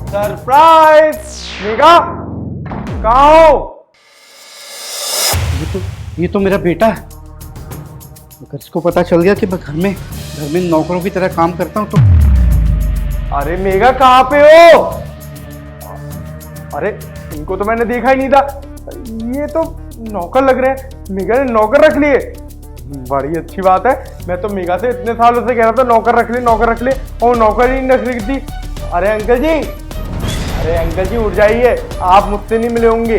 Surprise. Megha कहाँ हो? ये तो मेरा बेटा है। अगर इसको पता चल गया कि मैं घर में नौकरों की तरह काम करता हूँ तो। अरे मेघा कहाँ पे हो? अरे इनको तो मैंने देखा ही नहीं था। ये तो नौकर लग रहे हैं। मेघा ने नौकर रख लिए, बड़ी अच्छी बात है। मैं तो मेघा से इतने सालों से कह रहा था नौकर रख ले नौकर रख ले, और नौकर ही नहीं रख रही थी। अरे अंकल जी उठ जाइए, आप मुझसे नहीं मिले होंगे।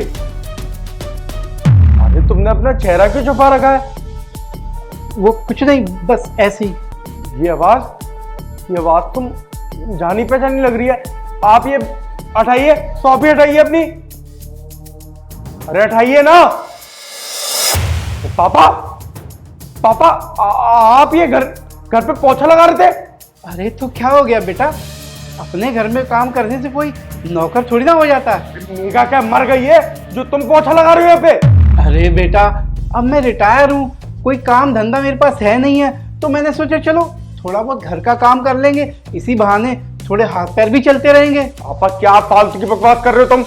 अरे तुमने अपना चेहरा क्यों छुपा रखा है? वो कुछ नहीं, बस ऐसे ही। ये आवाज तुम जानी पहचानी लग रही है। आप ये हटाइए, सॉफी हटाइए अपनी। अरे हटाइए ना। पापा आप ये घर पे पोछा लगा रहे थे? अरे तो क्या हो गया बेटा, अपने घर में काम करने से कोई नौकर थोड़ी ना हो जाता है। मेघा क्या मर गई है जो तुम पोछा लगा रहे हो यहाँ पे? अरे बेटा, अब मैं रिटायर हूँ, कोई काम धंधा मेरे पास है नहीं है, तो मैंने सोचा चलो थोड़ा बहुत घर का काम कर लेंगे, इसी बहाने थोड़े हाथ पैर भी चलते रहेंगे। पापा क्या फालतू की बकवास कर रहे हो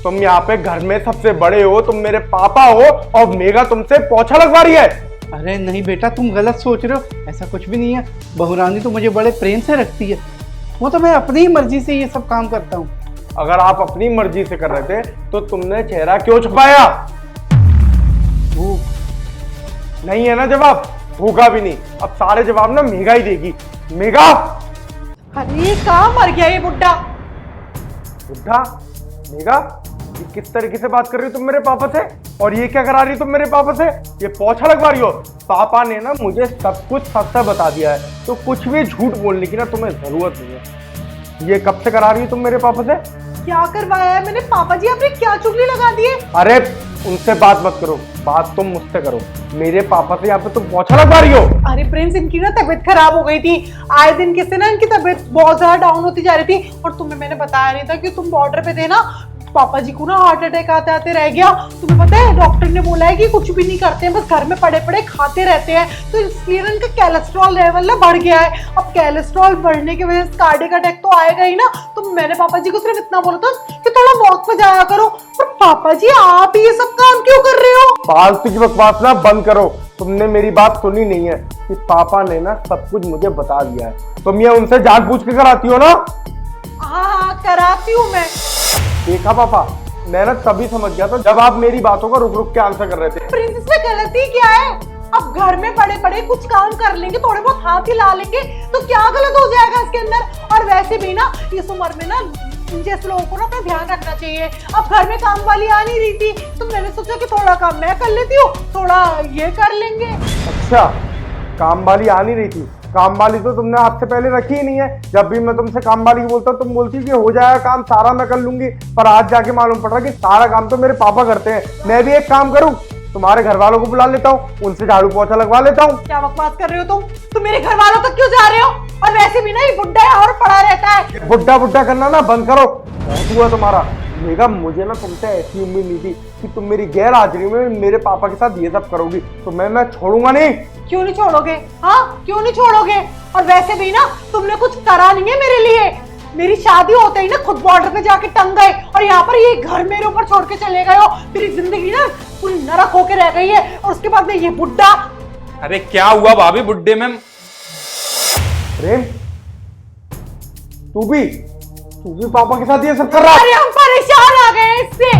तुम यहाँ पे घर में सबसे बड़े हो, तुम मेरे पापा हो, और मेघा तुमसे पोछा लगवा रही है। अरे नहीं बेटा, तुम गलत सोच रहे हो, ऐसा कुछ भी नहीं है। बहुरानी तो मुझे बड़े प्रेम से रखती है, वो तो मैं अपनी ही मर्जी से ये सब काम करता हूँ। अगर आप अपनी मर्जी से कर रहे थे तो तुमने चेहरा क्यों छुपाया? भूख नहीं है ना जवाब? भूखा भी नहीं, अब सारे जवाब ना मेघा ही देगी। मेघा! अरे कहाँ मर गया ये बुड्ढा? बुड्ढा? मेघा ये किस तरीके से बात कर रही हो तुम मेरे पापा से, और ये क्या करा रही हो तुम मेरे पापा से? ये पोछा लगवा रही हो? पापा ने ना मुझे सब कुछ सच बता दिया है, तो कुछ भी झूठ बोलने की ना तुम्हें जरूरत नहीं है। ये कब से करा रही हो तुम मेरे पापा से? क्या करवाया है मैंने? पापा जी आपने क्या चुगली लगा दी है? अरे उनसे बात मत करो, बात तुम मुझसे करो। मेरे पापा से यहाँ पे तुम पोछा लगवा रही हो? अरे प्रिंस, इनकी ना तबीयत खराब हो गई थी। आए दिन किससे ना इनकी तबीयत बहुत ज्यादा डाउन होती जा रही थी, और तुम्हें मैंने बताया नहीं था कि तुम बॉर्डर पे थे ना, पापा जी को ना हार्ट अटैक आते आते रह गया। तुम्हें पता है डॉक्टर ने बोला है कि कुछ भी नहीं करते हैं, बस घर में पड़े पड़े खाते रहते हैं, तो इसलिए इनका कोलेस्ट्रॉल लेवल ना बढ़ गया है। अब कोलेस्ट्रॉल बढ़ने की वजह से कार्डियक अटैक तो आएगा ही ना। तो मैंने पापा जी को सिर्फ इतना बोला था कि थोड़ा वॉक पे जाया करो। पर पापा जी आप ये सब काम क्यों कर रहे हो? फालतू की बकवास ना बंद करो। तुमने मेरी बात सुनी नहीं है कि पापा ने ना सब कुछ मुझे बता दिया है। तुम ये उनसे जान पूछ के कराती हो ना? हाँ कराती हूँ मैं। देखा पापा, मैं ना तभी समझ गया था जब आप मेरी बातों का रुक रुक के आंसर कर रहे थे। प्रिंस इसमें गलती क्या है? अब घर में पड़े पड़े कुछ काम कर लेंगे, थोड़े बहुत हाथ हिला लेंगे, तो क्या गलत हो जाएगा इसके अंदर? और वैसे भी ना इस उम्र में ना जैसे लोगों को ना अपना ध्यान रखना चाहिए। अब घर में काम वाली आ नहीं रही थी, तो मैंने सोचा कि थोड़ा काम मैं कर लेती हूँ, थोड़ा ये कर लेंगे। अच्छा, काम वाली आ नहीं रही थी? काम वाली तो तुमने आज से पहले रखी ही नहीं है। जब भी मैं तुमसे काम वाली बोलता हूँ तुम बोलती कि हो जाएगा काम सारा, मैं कर लूंगी। पर आज जाके मालूम पड़ रहा कि सारा काम तो मेरे पापा करते हैं। मैं भी एक काम करूँ, तुम्हारे घर वालों को बुला लेता हूँ, उनसे झाड़ू पोछा लगवा लेता हूँ। क्या बकवास कर रहे हो तुम मेरे घर वालों तक क्यों जा रहे हो? और वैसे भी ना ये बुड्ढा यहाँ और पड़ा रहता है। बुड्ढा करना ना बंद करो, बहुत हुआ तुम्हारा। मेघा मुझे ना तुमसे ऐसी उम्मीद नहीं थी कि तुम मेरी गैर हाजिरी में मेरे पापा के साथ ये सब करोगी, तो मैं छोड़ूंगा नहीं। क्यों नहीं छोड़ोगे? हाँ क्यों नहीं छोड़ोगे? और वैसे भी ना तुमने कुछ करा नहीं है मेरे लिए। मेरी शादी होते ही ना खुद बॉर्डर पे जाके टंग गए, और यहाँ पर ये घर मेरे ऊपर छोड़ के चले गए हो। मेरी जिंदगी ना पूरी नरक होके रह गई है, और उसके बाद में ये बुड्ढा। अरे क्या हुआ भाभी बुड्ढे में? प्रेम, तू भी पापा के साथ ये सब कर रहा है? अरे हम परेशान आ गए हैं इससे,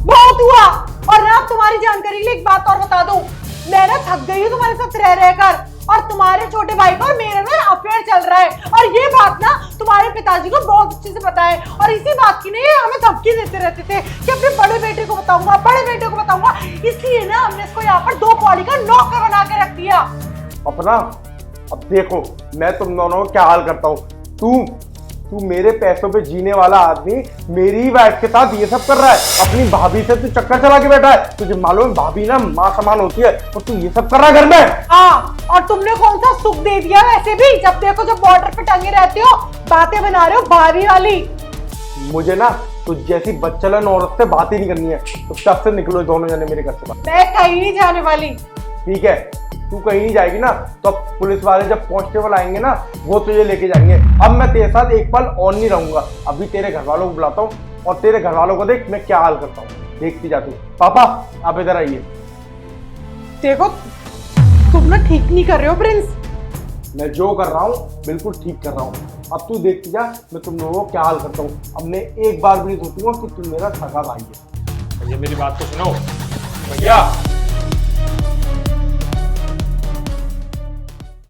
बहुत हुआ। और ना तुम्हारी जानकारी के लिए एक बात और बता दूं, मैं ना थक गई हूँ तुम्हारे साथ रह रहकर, और तुम्हारे छोटे भाई को और मेरा ना अफेयर चल रहा है, और ये बात ना तुम्हारे पिताजी को बहुत अच्छे से पता है। और इसी बात की ना ये हमें धमकी देते रहते थे कि अपने बड़े बेटे को बताऊंगा, इसलिए ना हमने इसको यहाँ पर 2 कौड़ी का नौकर बना के रख दिया। अपना अब देखो मैं तुम दोनों को क्या हाल करता हूँ। तू मेरे पैसों पे जीने वाला आदमी मेरी वाइफ के साथ ये सब कर रहा है। अपनी भाभी से तू चक्कर चला के बैठा है। तुझे मालूम है भाभी ना माँ समान होती है, और तू ये सब कर रहा है घर में। हाँ, और तुमने कौन सा सुख दे दिया? वैसे भी जब देखो जब बॉर्डर पे टंगे रहते हो, बातें बना रहे हो भाभी वाली। मुझे ना तुझ जैसी बच्चलन औरत से बात ही नहीं करनी है। तो तब से निकलो दोनों जने मेरे घर से। मैं कहीं नहीं जाने वाली। ठीक है, तू कहीं नहीं जाएगी ना तो अब पुलिस वाले जब कांस्टेबल आएंगे ना वो तुझे लेके जाएंगे। अब मैं तेरे साथ एक पल और नहीं रहूंगा। अभी तेरे घर वालों को बुलाता हूँ और तेरे घर वालों को देख मैं क्या हाल करता हूँ, देखती जा तू। पापा आप इधर आइए। देखो तुम ना ठीक नहीं कर रहे हो प्रिंस। मैं जो कर रहा हूँ बिल्कुल ठीक कर रहा हूँ। अब तू देखती जा मैं तुम लोगों को क्या हाल करता हूँ। अब मैं एक बार भी नहीं सोचूंगा कि तुम मेरा सगा भाई है। भैया मेरी बात तो सुनो भैया।